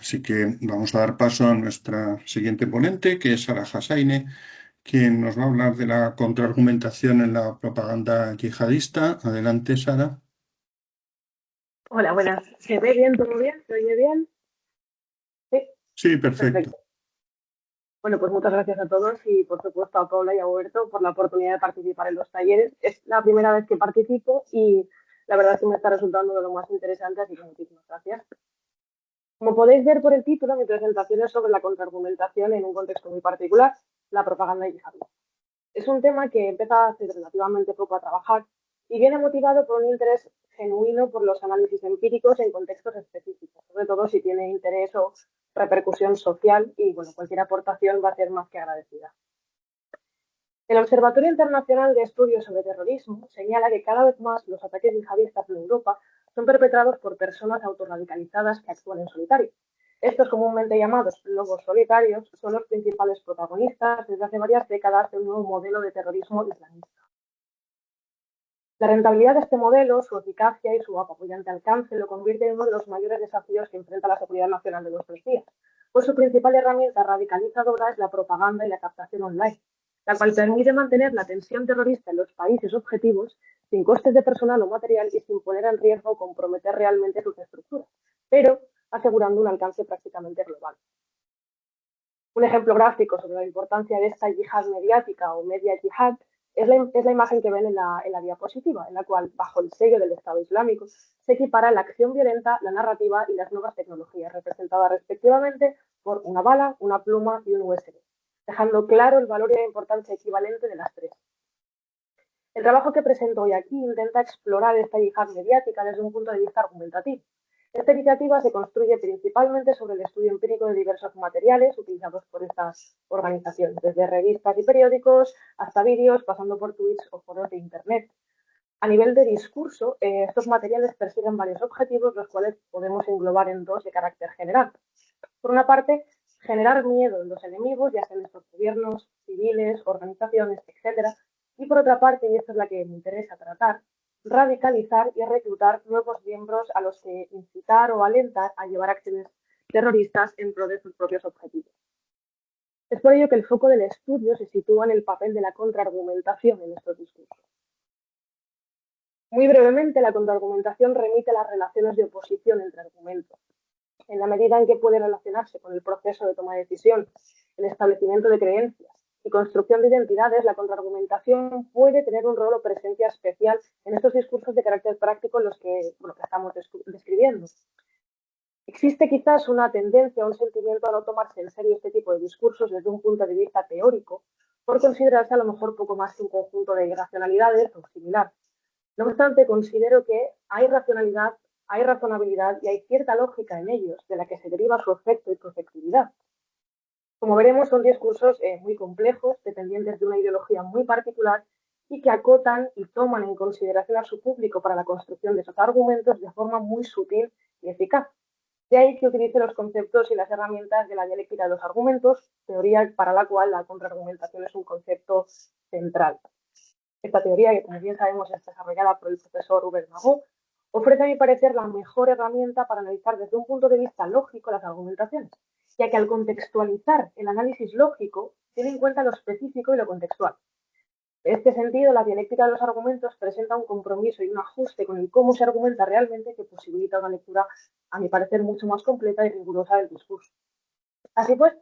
Así que vamos a dar paso a nuestra siguiente ponente, que es Sara Hussaini, quien nos va a hablar de la contraargumentación en la propaganda yihadista. Adelante, Sara. Hola, buenas. ¿Se ve bien? ¿Todo bien? ¿Se oye bien? Sí, Sí, perfecto. perfecto. Bueno, pues muchas gracias a todos y por supuesto a Paula y a Huberto por la oportunidad de participar en los talleres. Es la primera vez que participo y la verdad es que me está resultando de lo más interesante, así que muchísimas gracias. Como podéis ver por el título, mi presentación es sobre la contraargumentación en un contexto muy particular, la propaganda yihadista. Es un tema que empieza hace relativamente poco a trabajar y viene motivado por un interés genuino por los análisis empíricos en contextos específicos, sobre todo si tiene interés o repercusión social y bueno, cualquier aportación va a ser más que agradecida. El Observatorio Internacional de Estudios sobre Terrorismo señala que cada vez más los ataques yihadistas en Europa son perpetrados por personas autorradicalizadas que actúan en solitario. Estos comúnmente llamados lobos solitarios son los principales protagonistas desde hace varias décadas de un nuevo modelo de terrorismo islamista. La rentabilidad de este modelo, su eficacia y su apabullante alcance lo convierte en uno de los mayores desafíos que enfrenta la seguridad nacional de nuestros días, pues su principal herramienta radicalizadora es la propaganda y la captación online, la cual permite mantener la tensión terrorista en los países objetivos sin costes de personal o material y sin poner en riesgo o comprometer realmente sus estructuras, pero asegurando un alcance prácticamente global. Un ejemplo gráfico sobre la importancia de esta yihad mediática o media yihad es la imagen que ven en la diapositiva, en la cual, bajo el sello del Estado Islámico, se equipara la acción violenta, la narrativa y las nuevas tecnologías, representadas respectivamente por una bala, una pluma y un USB, dejando claro el valor y la importancia equivalente de las tres. El trabajo que presento hoy aquí intenta explorar esta yihad mediática desde un punto de vista argumentativo. Esta iniciativa se construye principalmente sobre el estudio empírico de diversos materiales utilizados por estas organizaciones, desde revistas y periódicos hasta vídeos, pasando por tweets o foros de Internet. A nivel de discurso, estos materiales persiguen varios objetivos, los cuales podemos englobar en dos de carácter general. Por una parte, generar miedo en los enemigos, ya sean estos gobiernos, civiles, organizaciones, etcétera. Y por otra parte, y esta es la que me interesa tratar, radicalizar y reclutar nuevos miembros a los que incitar o alentar a llevar acciones terroristas en pro de sus propios objetivos. Es por ello que el foco del estudio se sitúa en el papel de la contraargumentación en estos discursos. Muy brevemente, la contraargumentación remite a las relaciones de oposición entre argumentos. En la medida en que puede relacionarse con el proceso de toma de decisión, el establecimiento de creencias y construcción de identidades, la contraargumentación puede tener un rol o presencia especial en estos discursos de carácter práctico en los que estamos describiendo. Existe quizás una tendencia, un sentimiento a no tomarse en serio este tipo de discursos desde un punto de vista teórico, por considerarse a lo mejor poco más que un conjunto de irracionalidades o similar. No obstante, considero que hay racionalidad, hay razonabilidad y hay cierta lógica en ellos, de la que se deriva su efecto y su efectividad. Como veremos, son discursos muy complejos, dependientes de una ideología muy particular y que acotan y toman en consideración a su público para la construcción de esos argumentos de forma muy sutil y eficaz. De ahí que utilice los conceptos y las herramientas de la dialéctica de los argumentos, teoría para la cual la contraargumentación es un concepto central. Esta teoría, que como bien sabemos es desarrollada por el profesor Hubert Magó, ofrece a mi parecer la mejor herramienta para analizar desde un punto de vista lógico las argumentaciones, ya que al contextualizar el análisis lógico tiene en cuenta lo específico y lo contextual. En este sentido, la dialéctica de los argumentos presenta un compromiso y un ajuste con el cómo se argumenta realmente que posibilita una lectura, a mi parecer, mucho más completa y rigurosa del discurso. Así pues,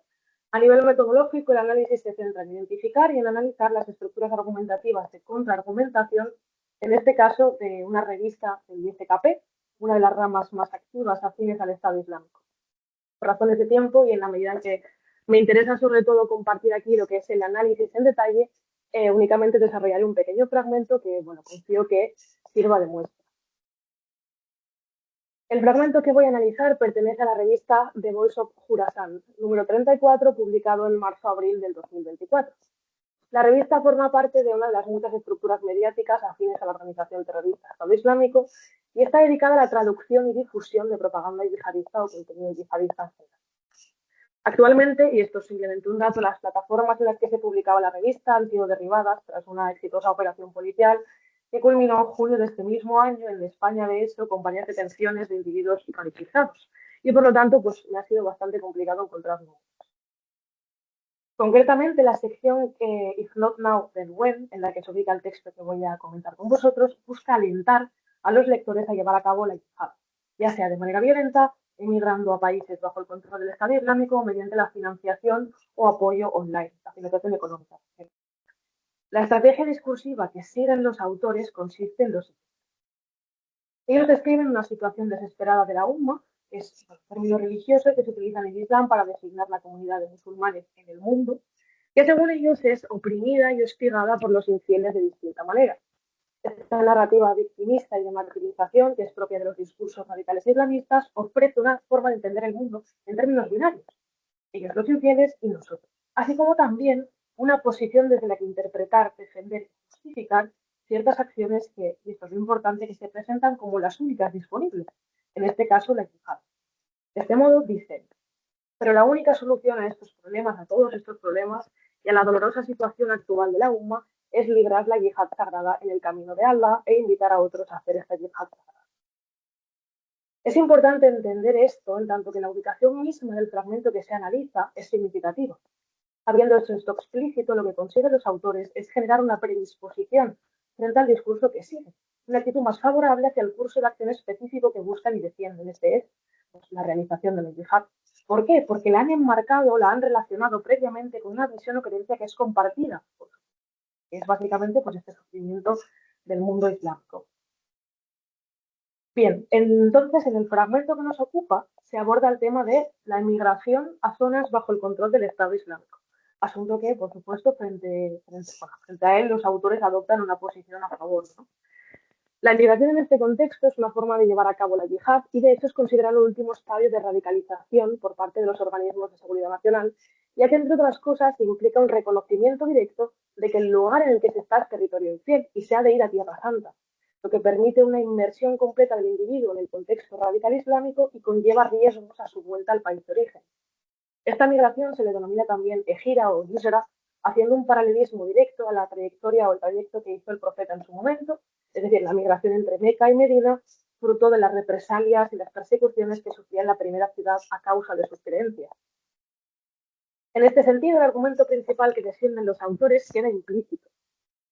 a nivel metodológico, el análisis se centra en identificar y en analizar las estructuras argumentativas de contraargumentación, en este caso de una revista del ISKP, una de las ramas más activas afines al Estado Islámico. Por razones de tiempo y en la medida en que me interesa sobre todo compartir aquí lo que es el análisis en detalle, únicamente desarrollaré un pequeño fragmento que, bueno, confío que sirva de muestra. El fragmento que voy a analizar pertenece a la revista The Voice of Khorasan, número 34, publicado en marzo-abril del 2024. La revista forma parte de una de las muchas estructuras mediáticas afines a la organización terrorista Estado Islámico y está dedicada a la traducción y difusión de propaganda yihadista o contenido yihadista en general. Actualmente, y esto es simplemente un dato, las plataformas en las que se publicaba la revista han sido derribadas tras una exitosa operación policial que culminó en julio de este mismo año en España, de hecho, con varias detenciones de individuos radicalizados. y por lo tanto pues me ha sido bastante complicado encontrarlo. Concretamente, la sección If Not Now, Then When, en la que se ubica el texto que voy a comentar con vosotros, busca alentar a los lectores a llevar a cabo la yihad, ya sea de manera violenta, emigrando a países bajo el control del Estado Islámico o mediante la financiación o apoyo online, la financiación económica. La estrategia discursiva que siguen los autores consiste en lo siguiente. Ellos describen una situación desesperada de la Umma, que es un término religioso que se utiliza en el Islam para designar la comunidad de musulmanes en el mundo, que según ellos es oprimida y hostigada por los infieles de distinta manera. Esta narrativa victimista y de martirización, que es propia de los discursos radicales islamistas, ofrece una forma de entender el mundo en términos binarios, ellos los infieles y nosotros, así como también una posición desde la que interpretar, defender y justificar ciertas acciones que, y esto es lo importante, que se presentan como las únicas disponibles, en este caso la yihad. De este modo dicen, pero la única solución a estos problemas, a todos estos problemas y a la dolorosa situación actual de la Umma es librar la yihad sagrada en el camino de Allah e invitar a otros a hacer esta yihad sagrada. Es importante entender esto en tanto que la ubicación misma del fragmento que se analiza es significativa. Habiendo hecho esto explícito, lo que consiguen los autores es generar una predisposición frente al discurso que sigue, una actitud más favorable hacia el curso de acción específico que buscan y defienden. Este es pues, la realización de la yihad. ¿Por qué? Porque la han enmarcado, la han relacionado previamente con una visión o creencia que es compartida, que es básicamente pues, este sufrimiento del mundo islámico. Bien, entonces en el fragmento que nos ocupa se aborda el tema de la emigración a zonas bajo el control del Estado Islámico. Asunto que, por supuesto, frente a él los autores adoptan una posición a favor, ¿no? La emigración en este contexto es una forma de llevar a cabo la yihad y de hecho es considerado el último estadio de radicalización por parte de los organismos de seguridad nacional, ya que entre otras cosas implica un reconocimiento directo de que el lugar en el que se está es territorio infiel y se ha de ir a Tierra Santa, lo que permite una inmersión completa del individuo en el contexto radical islámico y conlleva riesgos a su vuelta al país de origen. Esta migración se le denomina también ejira o hijra, haciendo un paralelismo directo a la trayectoria o el trayecto que hizo el profeta en su momento, es decir, la migración entre Meca y Medina, fruto de las represalias y las persecuciones que sufría en la primera ciudad a causa de sus creencias. En este sentido, el argumento principal que defienden los autores queda implícito,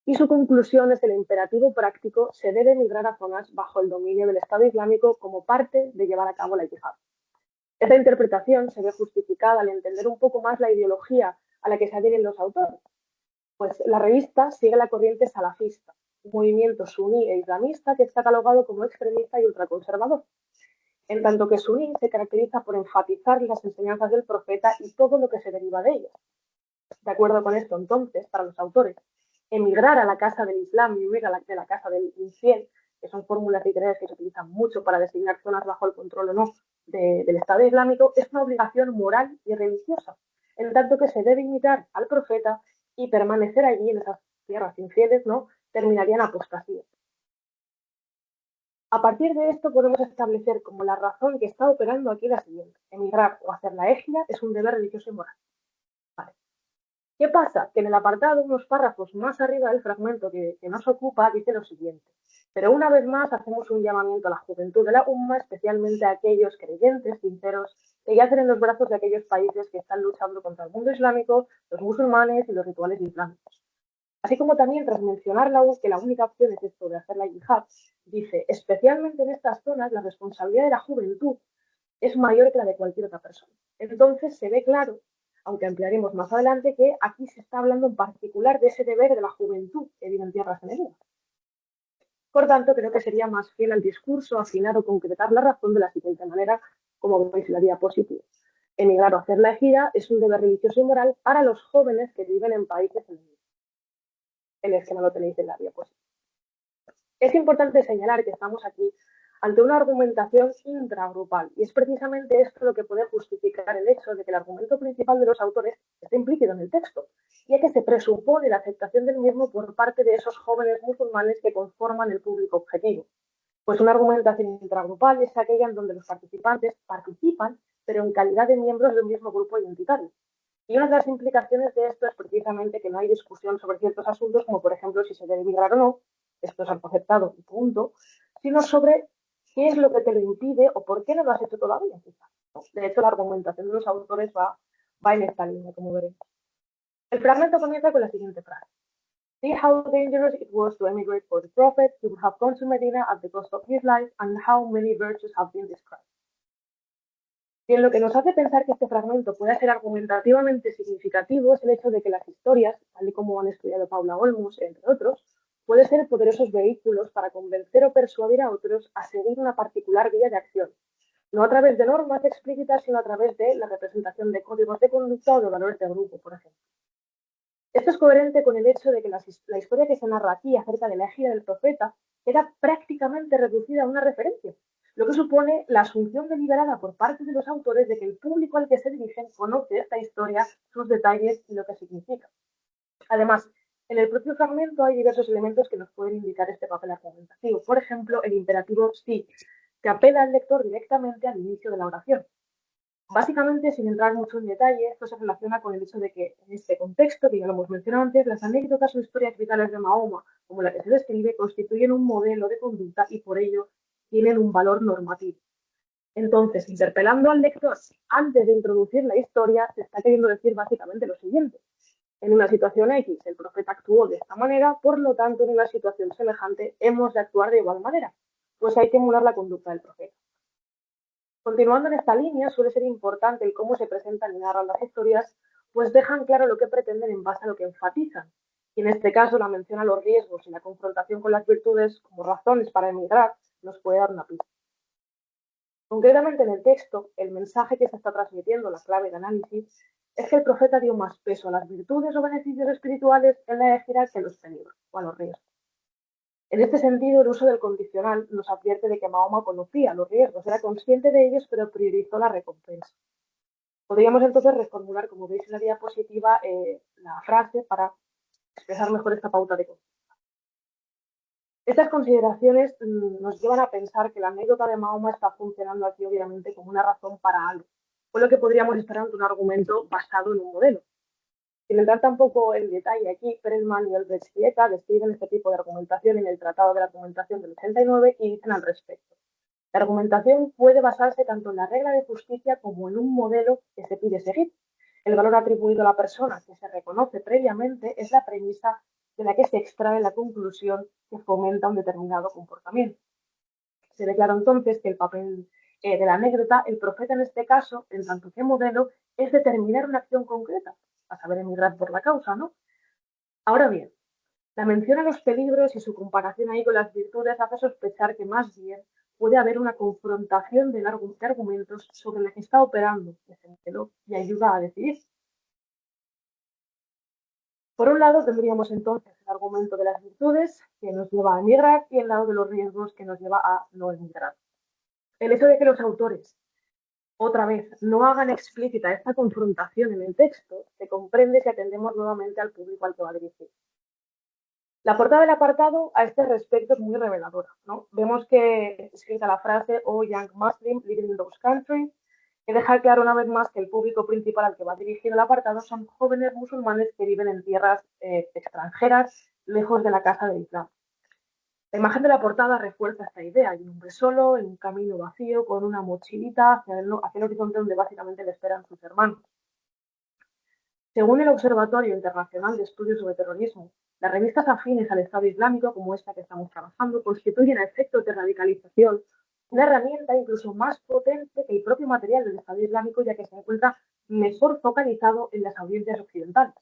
y su conclusión es el imperativo práctico se debe migrar a zonas bajo el dominio del Estado Islámico como parte de llevar a cabo la yihad. Esta interpretación se ve justificada al entender un poco más la ideología a la que se adhieren los autores, pues la revista sigue la corriente salafista, un movimiento suní e islamista que es catalogado como extremista y ultraconservador, en tanto que suní se caracteriza por enfatizar las enseñanzas del profeta y todo lo que se deriva de ellas. De acuerdo con esto, entonces, para los autores, emigrar a la casa del Islam y huir de la casa del infiel, que son fórmulas literarias que se utilizan mucho para designar zonas bajo el control o no del Estado Islámico, es una obligación moral y religiosa, en tanto que se debe imitar al profeta y permanecer allí en esas tierras infieles, ¿no? Terminaría en apostasía. A partir de esto podemos establecer como la razón que está operando aquí la siguiente: emigrar o hacer la égida es un deber religioso y moral. Vale. ¿Qué pasa? Que en el apartado, unos párrafos más arriba del fragmento que nos ocupa, dice lo siguiente. Pero una vez más hacemos un llamamiento a la juventud de la Umma, especialmente a aquellos creyentes, sinceros, que yacen en los brazos de aquellos países que están luchando contra el mundo islámico, los musulmanes y los rituales islámicos. Así como también, tras mencionar que la única opción es esto de hacer la yihad, dice, especialmente en estas zonas, la responsabilidad de la juventud es mayor que la de cualquier otra persona. Entonces se ve claro, aunque ampliaremos más adelante, que aquí se está hablando en particular de ese deber de la juventud que vive en tierras enemigas. Por tanto, creo que sería más fiel al discurso afinar o concretar la razón de la siguiente manera, como veis en la diapositiva. Emigrar o hacer la ejida es un deber religioso y moral para los jóvenes que viven en países enemigos. El esquema lo tenéis en la diapositiva. Es importante señalar que estamos aquí ante una argumentación intragrupal, y es precisamente esto lo que puede justificar el hecho de que el argumento principal de los autores esté implícito en el texto, ya que se presupone la aceptación del mismo por parte de esos jóvenes musulmanes que conforman el público objetivo. Pues una argumentación intragrupal es aquella en donde los participantes participan, pero en calidad de miembros de un mismo grupo identitario. Y una de las implicaciones de esto es precisamente que no hay discusión sobre ciertos asuntos, como por ejemplo si se debe migrar o no, esto es algo aceptado y punto, sino sobre qué es lo que te lo impide o por qué no lo has hecho todavía, quizás. De hecho, la argumentación de los autores va en esta línea, como veremos. El fragmento comienza con la siguiente frase. See how dangerous it was to emigrate for the Prophet. He would have gone to Medina at the cost of his life, and how many virtues have been described. Bien, lo que nos hace pensar que este fragmento pueda ser argumentativamente significativo es el hecho de que las historias, tal y como han estudiado Paula Olmos, entre otros, pueden ser poderosos vehículos para convencer o persuadir a otros a seguir una particular vía de acción, no a través de normas explícitas, sino a través de la representación de códigos de conducta o de valores de grupo, por ejemplo. Esto es coherente con el hecho de que la historia que se narra aquí acerca de la ejida del profeta queda prácticamente reducida a una referencia, lo que supone la asunción deliberada por parte de los autores de que el público al que se dirigen conoce esta historia, sus detalles y lo que significa. Además, en el propio fragmento hay diversos elementos que nos pueden indicar este papel argumentativo. Por ejemplo, el imperativo sí, que apela al lector directamente al inicio de la oración. Básicamente, sin entrar mucho en detalle, esto se relaciona con el hecho de que en este contexto, que ya lo hemos mencionado antes, las anécdotas o historias vitales de Mahoma, como la que se describe, constituyen un modelo de conducta y por ello tienen un valor normativo. Entonces, interpelando al lector antes de introducir la historia, se está queriendo decir básicamente lo siguiente. En una situación X, el profeta actuó de esta manera, por lo tanto, en una situación semejante, hemos de actuar de igual manera, pues hay que emular la conducta del profeta. Continuando en esta línea, suele ser importante el cómo se presentan y narran las historias, pues dejan claro lo que pretenden en base a lo que enfatizan. Y en este caso, la mención a los riesgos y la confrontación con las virtudes como razones para emigrar nos puede dar una pista. Concretamente en el texto, el mensaje que se está transmitiendo, la clave de análisis, es que el profeta dio más peso a las virtudes o beneficios espirituales en la ejida que a los peligros o a los riesgos. En este sentido, el uso del condicional nos advierte de que Mahoma conocía los riesgos, era consciente de ellos, pero priorizó la recompensa. Podríamos entonces reformular, como veis en la diapositiva, la frase para expresar mejor esta pauta de conducta. Estas consideraciones nos llevan a pensar que la anécdota de Mahoma está funcionando aquí obviamente como una razón para algo, o lo que podríamos esperar de un argumento basado en un modelo. Sin entrar tampoco en detalle aquí, Perelman y Albrecht Vieta describen este tipo de argumentación en el Tratado de la Argumentación del 89 y dicen al respecto. La argumentación puede basarse tanto en la regla de justicia como en un modelo que se pide seguir. El valor atribuido a la persona que se reconoce previamente es la premisa de la que se extrae la conclusión que fomenta un determinado comportamiento. Se declara entonces que el papel de la anécdota, el profeta en este caso, en tanto que modelo, es determinar una acción concreta, a saber, emigrar por la causa, ¿no? Ahora bien, la mención a los peligros y su comparación ahí con las virtudes hace sospechar que más bien puede haber una confrontación de argumentos sobre la que está operando ese modelo y ayuda a decidir. Por un lado, tendríamos entonces el argumento de las virtudes que nos lleva a emigrar y el lado de los riesgos que nos lleva a no emigrar. El hecho de que los autores, otra vez, no hagan explícita esta confrontación en el texto se comprende si atendemos nuevamente al público al que va dirigido. La portada del apartado a este respecto es muy reveladora, ¿no? Vemos que escrita la frase "Oh young Muslim living in those countries", que deja claro una vez más que el público principal al que va dirigido el apartado son jóvenes musulmanes que viven en tierras extranjeras, lejos de la casa del Islam. La imagen de la portada refuerza esta idea. Hay un hombre solo, en un camino vacío, con una mochilita hacia el horizonte donde básicamente le esperan sus hermanos. Según el Observatorio Internacional de Estudios sobre Terrorismo, las revistas afines al Estado Islámico, como esta que estamos trabajando, constituyen a efectos de radicalización una herramienta incluso más potente que el propio material del Estado Islámico, ya que se encuentra mejor focalizado en las audiencias occidentales.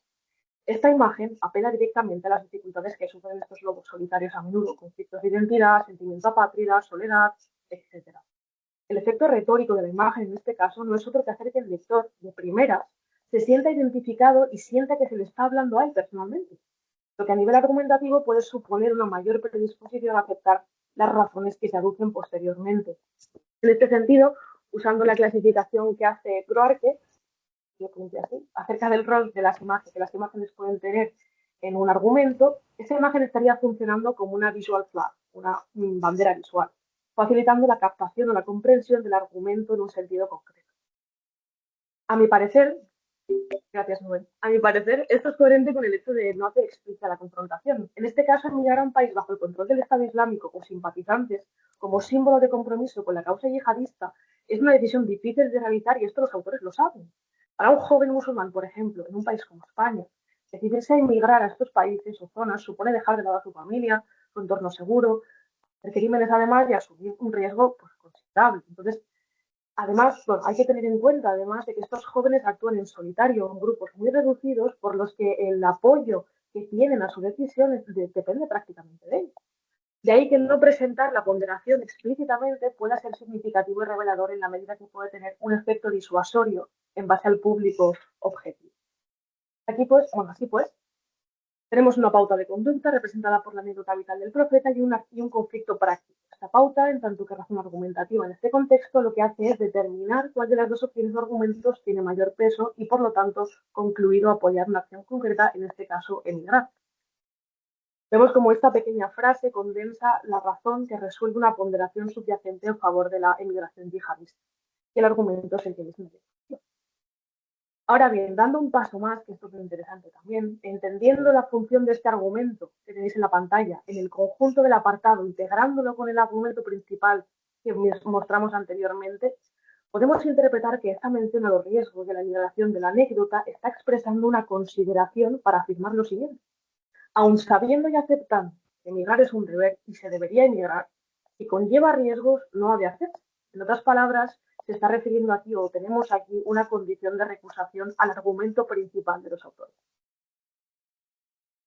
Esta imagen apela directamente a las dificultades que sufren estos lobos solitarios a menudo, conflictos de identidad, sentimiento apátrida, soledad, etc. El efecto retórico de la imagen en este caso no es otro que hacer que el lector, de primeras, se sienta identificado y sienta que se le está hablando a él personalmente, lo que a nivel argumentativo puede suponer una mayor predisposición a aceptar las razones que se aducen posteriormente. En este sentido, usando la clasificación que hace Groarke, acerca del rol de las imágenes, que las imágenes pueden tener en un argumento, esa imagen estaría funcionando como una visual flag, una bandera visual, facilitando la captación o la comprensión del argumento en un sentido concreto. A mi parecer, gracias, Nubel. A mi parecer, esto es coherente con el hecho de no hacer explícita la confrontación. En este caso, emigrar a un país bajo el control del Estado Islámico o simpatizantes, como símbolo de compromiso con la causa yihadista, Es una decisión difícil de realizar y esto los autores lo saben. Para un joven musulmán, por ejemplo, en un país como España, decidirse a emigrar a estos países o zonas supone dejar de lado a su familia, su entorno seguro, hacer crímenes además y asumir un riesgo pues, considerable. Entonces, además, bueno, hay que tener en cuenta, además, de que estos jóvenes actúan en solitario, en grupos muy reducidos, por los que el apoyo que tienen a su decisión depende prácticamente de ellos. De ahí que no presentar la ponderación explícitamente pueda ser significativo y revelador en la medida que puede tener un efecto disuasorio en base al público objetivo. Aquí, pues, bueno, así pues, tenemos una pauta de conducta representada por la anécdota vital del profeta y un conflicto práctico. Esta pauta, en tanto que razón argumentativa en este contexto, lo que hace es determinar cuál de las dos opciones o argumentos tiene mayor peso y, por lo tanto, concluir o apoyar una acción concreta, en este caso, emigrar. Vemos como esta pequeña frase condensa la razón que resuelve una ponderación subyacente en favor de la emigración yihadista. Y el argumento es el que les merece. Ahora bien, dando un paso más, que esto es muy interesante también, entendiendo la función de este argumento que tenéis en la pantalla, en el conjunto del apartado, integrándolo con el argumento principal que mostramos anteriormente, podemos interpretar que esta mención a los riesgos de la migración de la anécdota está expresando una consideración para afirmar lo siguiente. Aun sabiendo y aceptando que emigrar es un deber y se debería emigrar, si conlleva riesgos, no ha de hacerse. En otras palabras, se está refiriendo aquí o tenemos aquí una condición de recusación al argumento principal de los autores.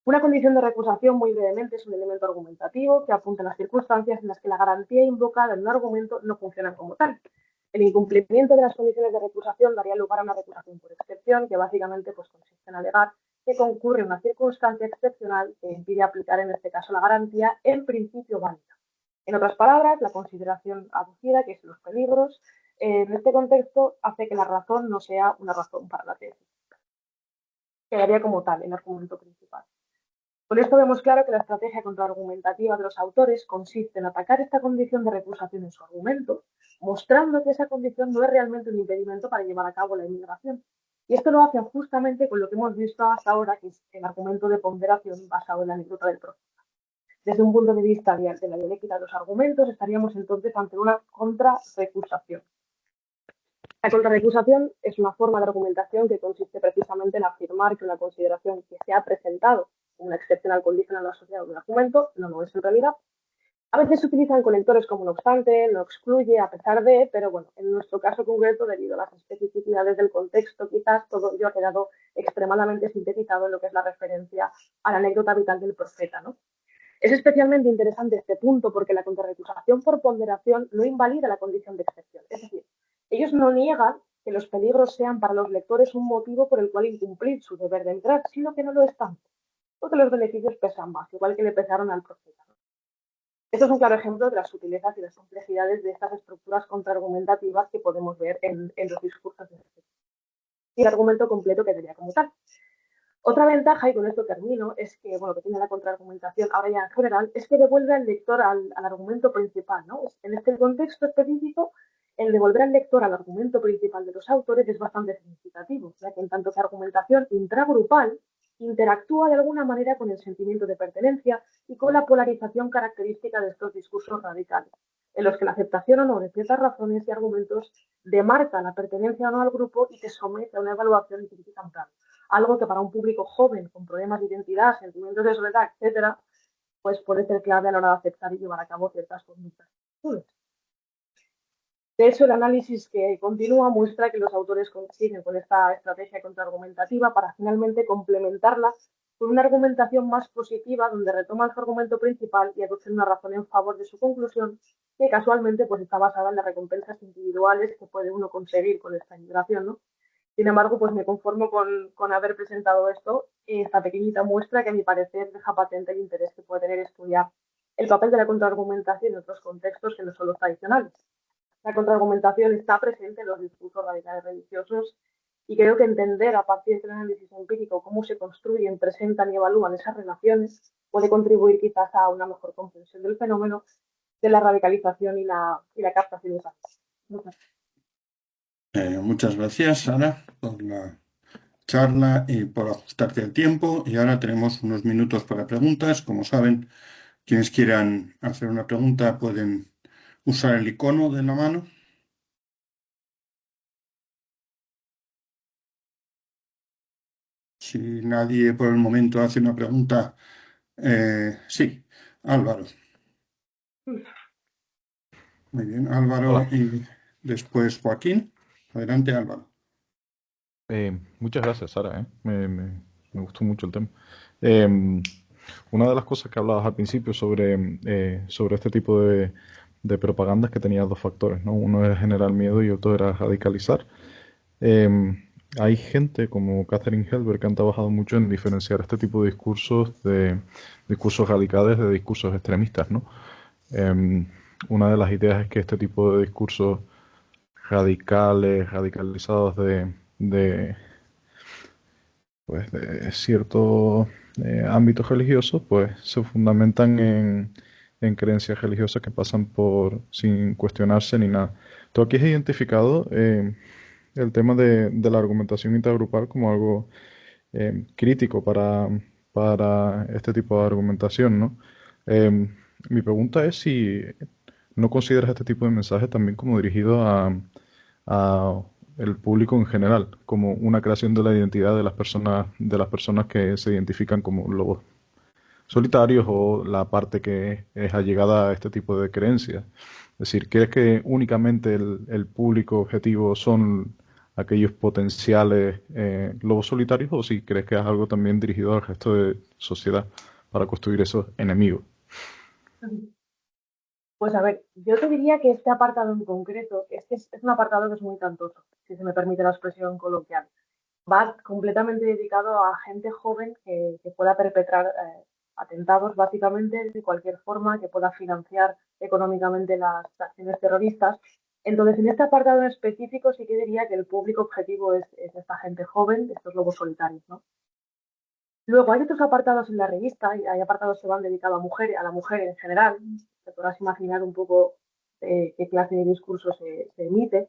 Una condición de recusación, muy brevemente, es un elemento argumentativo que apunta a las circunstancias en las que la garantía invocada en un argumento no funciona como tal. El incumplimiento de las condiciones de recusación daría lugar a una recusación por excepción, que básicamente pues, consiste en alegar que concurre una circunstancia excepcional que impide aplicar, en este caso, la garantía en principio válida. En otras palabras, la consideración aducida, que es los peligros, en este contexto hace que la razón no sea una razón para la tesis. Quedaría como tal el argumento principal. Con esto vemos claro que la estrategia contraargumentativa de los autores consiste en atacar esta condición de recusación en su argumento, mostrando que esa condición no es realmente un impedimento para llevar a cabo la inmigración. Y esto lo hacen justamente con lo que hemos visto hasta ahora, que es el argumento de ponderación basado en la anécdota del profeta. Desde un punto de vista de la dialéctica de los argumentos, estaríamos entonces ante una contrarrecusación. La contrarrecusación es una forma de argumentación que consiste precisamente en afirmar que una consideración que se ha presentado como una excepcional condición a la sociedad de un argumento no lo es en realidad. A veces se utilizan conectores como no obstante, no excluye, a pesar de, pero bueno, en nuestro caso concreto, debido a las especificidades del contexto, quizás todo ello ha quedado extremadamente sintetizado en lo que es la referencia a la anécdota vital del profeta, ¿no? Es especialmente interesante este punto porque la contrarrecusación por ponderación no invalida la condición de excepción. Es decir, ellos no niegan que los peligros sean para los lectores un motivo por el cual incumplir su deber de entrar, sino que no lo es tanto, porque los beneficios pesan más, igual que le pesaron al profeta. Esto es un claro ejemplo de las sutilezas y las complejidades de estas estructuras contraargumentativas que podemos ver en los discursos de este. Y el argumento completo quedaría como tal. Otra ventaja, y con esto termino, es que, bueno, que tiene la contraargumentación ahora ya en general, es que devuelve al lector al argumento principal, ¿no? En este contexto específico, el devolver al lector al argumento principal de los autores es bastante significativo, ya que en tanto que argumentación intragrupal interactúa de alguna manera con el sentimiento de pertenencia y con la polarización característica de estos discursos radicales, en los que la aceptación o no de ciertas razones y argumentos demarca la pertenencia o no al grupo y te somete a una evaluación y crítica en plan. Algo que para un público joven con problemas de identidad, sentimientos de soledad, etcétera, pues puede ser clave a la hora de aceptar y llevar a cabo ciertas conductas. De hecho, el análisis que continúa muestra que los autores consiguen con esta estrategia contraargumentativa para finalmente complementarla con una argumentación más positiva donde retoman su argumento principal y aducen una razón en favor de su conclusión que casualmente pues está basada en las recompensas individuales que puede uno conseguir con esta migración, ¿no? Sin embargo, pues me conformo con haber presentado esto, esta pequeñita muestra que a mi parecer deja patente el interés que puede tener estudiar el papel de la contraargumentación en otros contextos que no son los tradicionales. La contraargumentación está presente en los discursos radicales religiosos y creo que entender a partir del análisis empírico cómo se construyen, presentan y evalúan esas relaciones puede contribuir quizás a una mejor comprensión del fenómeno de la radicalización y la captación de esas. Muchas gracias, Sara, por la charla y por ajustarte el tiempo. Y ahora tenemos unos minutos para preguntas. Como saben, quienes quieran hacer una pregunta pueden usar el icono de la mano Si nadie por el momento hace una pregunta, sí, Álvaro. Muy bien, Álvaro Hola. y después Joaquín. Adelante, Álvaro. Muchas gracias, Sara, ¿eh? Me gustó mucho el tema. Em, una de las cosas que hablabas al principio sobre este tipo de propagandas que tenía dos factores, ¿no? Uno era generar miedo y otro era radicalizar. Em, hay gente como Catherine Helberg que han trabajado mucho en diferenciar este tipo de discursos de discursos radicales de discursos extremistas, ¿no? Em, una de las ideas es que este tipo de discursos radicales, radicalizados de, de ciertos ámbitos religiosos, pues se fundamentan en creencias religiosas que pasan por sin cuestionarse ni nada. Tú aquí has identificado el tema de la argumentación intergrupal como algo crítico para este tipo de argumentación, ¿no? Eh, Mi pregunta es si no consideras este tipo de mensaje también como dirigido a el público en general, como una creación de la identidad de las personas que se identifican como lobos solitarios o la parte que es allegada a este tipo de creencias. Es decir, ¿crees que únicamente el público objetivo son aquellos potenciales lobos solitarios o si crees que es algo también dirigido al resto de sociedad para construir esos enemigos? Pues a ver, yo te diría que este apartado en concreto es un apartado que es muy cantoso, si se me permite la expresión coloquial. Va completamente dedicado a gente joven que pueda perpetrar atentados básicamente de cualquier forma, que pueda financiar económicamente las acciones terroristas. Entonces, en este apartado en específico sí que diría que el público objetivo es esta gente joven, estos lobos solitarios, ¿no? Luego hay otros apartados en la revista, y hay apartados que van dedicados a la mujer en general. Te podrás imaginar un poco qué clase de discurso se emite.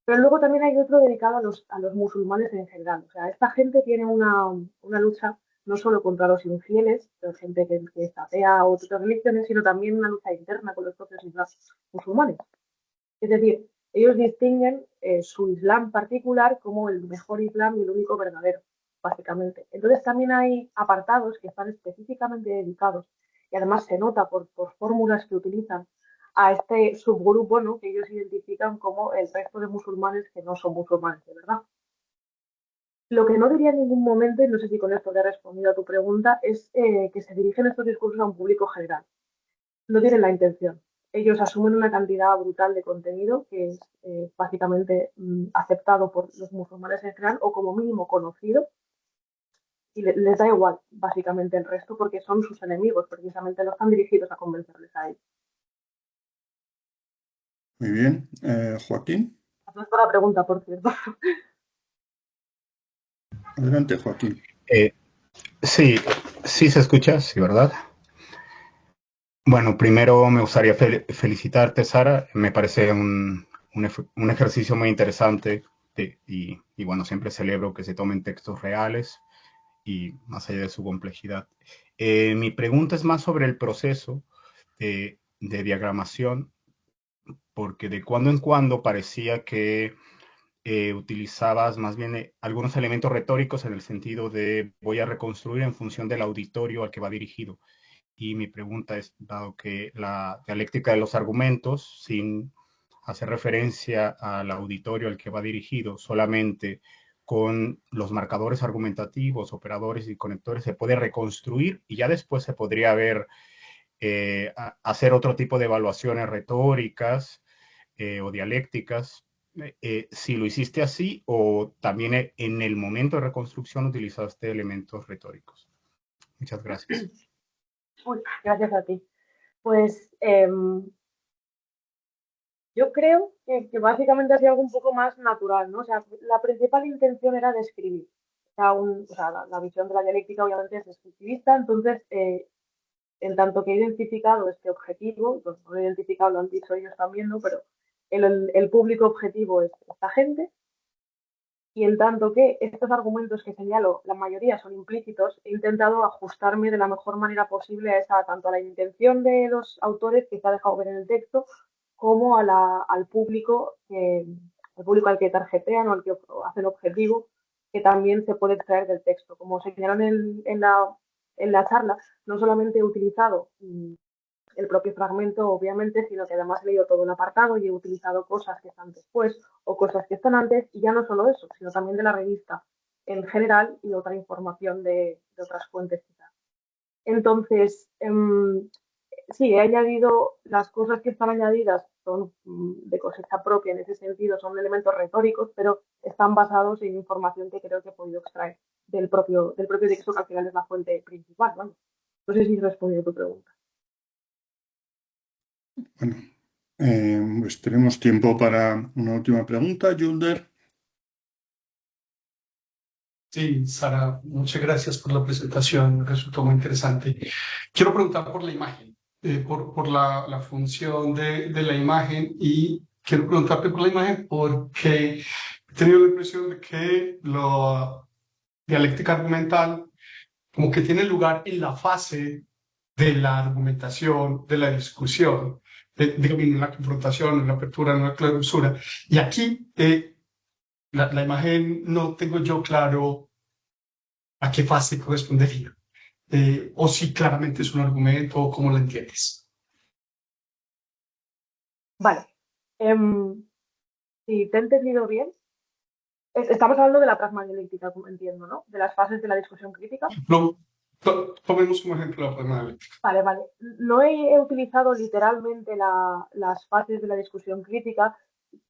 Pero luego también hay otro dedicado a los musulmanes en general. O sea, esta gente tiene una lucha no solo contra los infieles, pero gente que es atea o otras religiones, sino también una lucha interna con los propios musulmanes. Es decir, ellos distinguen su Islam particular como el mejor Islam y el único verdadero, básicamente. Entonces también hay apartados que están específicamente dedicados y además se nota por fórmulas que utilizan a este subgrupo, ¿no? Que ellos identifican como el resto de musulmanes que no son musulmanes, de verdad. Lo que no diría en ningún momento, y no sé si con esto te he respondido a tu pregunta, es que se dirigen estos discursos a un público general. No tienen la intención. Ellos asumen una cantidad brutal de contenido que es básicamente aceptado por los musulmanes en general o como mínimo conocido y les da igual básicamente el resto porque son sus enemigos, precisamente no están dirigidos a convencerles a ellos. Muy bien, Joaquín. Gracias por la pregunta, por cierto. Adelante, Joaquín. Eh, sí, sí se escucha, sí, ¿verdad? Bueno, primero me gustaría felicitarte, Sara. Me parece un ejercicio muy interesante y bueno, siempre celebro que se tomen textos reales y más allá de su complejidad. Mi pregunta es más sobre el proceso de diagramación, porque de cuando en cuando parecía que utilizabas más bien algunos elementos retóricos en el sentido de voy a reconstruir en función del auditorio al que va dirigido. Y mi pregunta es, dado que la dialéctica de los argumentos, sin hacer referencia al auditorio al que va dirigido, solamente con los marcadores argumentativos, operadores y conectores, se puede reconstruir y ya después se podría ver, hacer otro tipo de evaluaciones retóricas o dialécticas, si lo hiciste así o también en el momento de reconstrucción utilizaste elementos retóricos. Muchas gracias. Uy, gracias a ti. Pues yo creo que básicamente ha sido algo un poco más natural, ¿no? O sea, la principal intención era describir. O sea, la visión de la dialéctica obviamente es descriptivista, entonces en tanto que he identificado este objetivo, pues no lo he identificado, lo han dicho ellos también, ¿no? Pero el público objetivo es esta gente, y en tanto que estos argumentos que señalo, la mayoría son implícitos, he intentado ajustarme de la mejor manera posible a esa, tanto a la intención de los autores que se ha dejado ver en el texto, como al público al que tarjetean o al que hacen objetivo que también se puede extraer del texto. Como señalaron en la charla, no solamente he utilizado el propio fragmento, obviamente, sino que además he leído todo un apartado y he utilizado cosas que están después o cosas que están antes, y ya no solo eso, sino también de la revista en general y otra información de otras fuentes quizás. Entonces, sí, he añadido, las cosas que están añadidas son de cosecha propia en ese sentido, son elementos retóricos, pero están basados en información que creo que he podido extraer del propio texto, que al final es la fuente principal, ¿no? No sé si he respondido a tu pregunta. Bueno, pues tenemos tiempo para una última pregunta, Yulder. Sí, Sara, muchas gracias por la presentación, resultó muy interesante. Quiero preguntar por la imagen, por la función de la imagen, y quiero preguntarte por la imagen porque he tenido la impresión de que la dialéctica argumental como que tiene lugar en la fase de la argumentación, de la discusión, digamos, en la confrontación, en la apertura, en la clausura. Y aquí la imagen no tengo yo claro a qué fase correspondería. O si claramente es un argumento, o cómo lo entiendes. Vale. Si te he entendido bien, estamos hablando de la pragmadialéctica, como entiendo, ¿no? De las fases de la discusión crítica. Tomemos como ejemplo la pragmática. Vale, vale. No he utilizado literalmente las fases de la discusión crítica.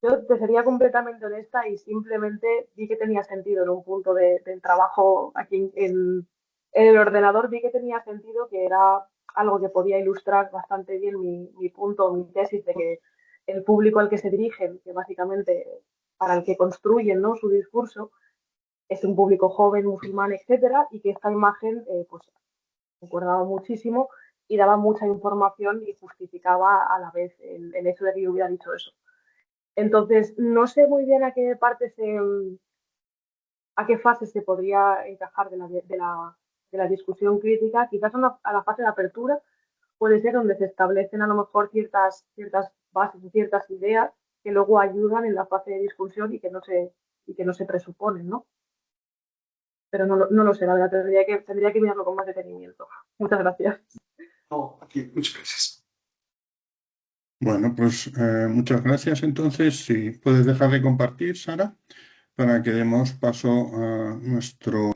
Yo te sería completamente honesta y simplemente vi que tenía sentido en un punto del trabajo aquí en el ordenador, vi que tenía sentido, que era algo que podía ilustrar bastante bien mi punto, mi tesis de que el público al que se dirigen, que básicamente para el que construyen, ¿no?, su discurso, es un público joven, musulmán, etcétera, y que esta imagen pues concordaba muchísimo y daba mucha información y justificaba a la vez el hecho de que yo hubiera dicho eso. Entonces, no sé muy bien a qué a qué fase se podría encajar de la discusión crítica. Quizás a la fase de apertura puede ser donde se establecen a lo mejor ciertas bases y ciertas ideas que luego ayudan en la fase de discusión y que no se presuponen, ¿no? Pero no lo sé, la verdad, tendría que mirarlo con más detenimiento. Muchas gracias. No, aquí, muchas gracias. Bueno, pues muchas gracias. Entonces, si puedes dejar de compartir, Sara, para que demos paso a nuestro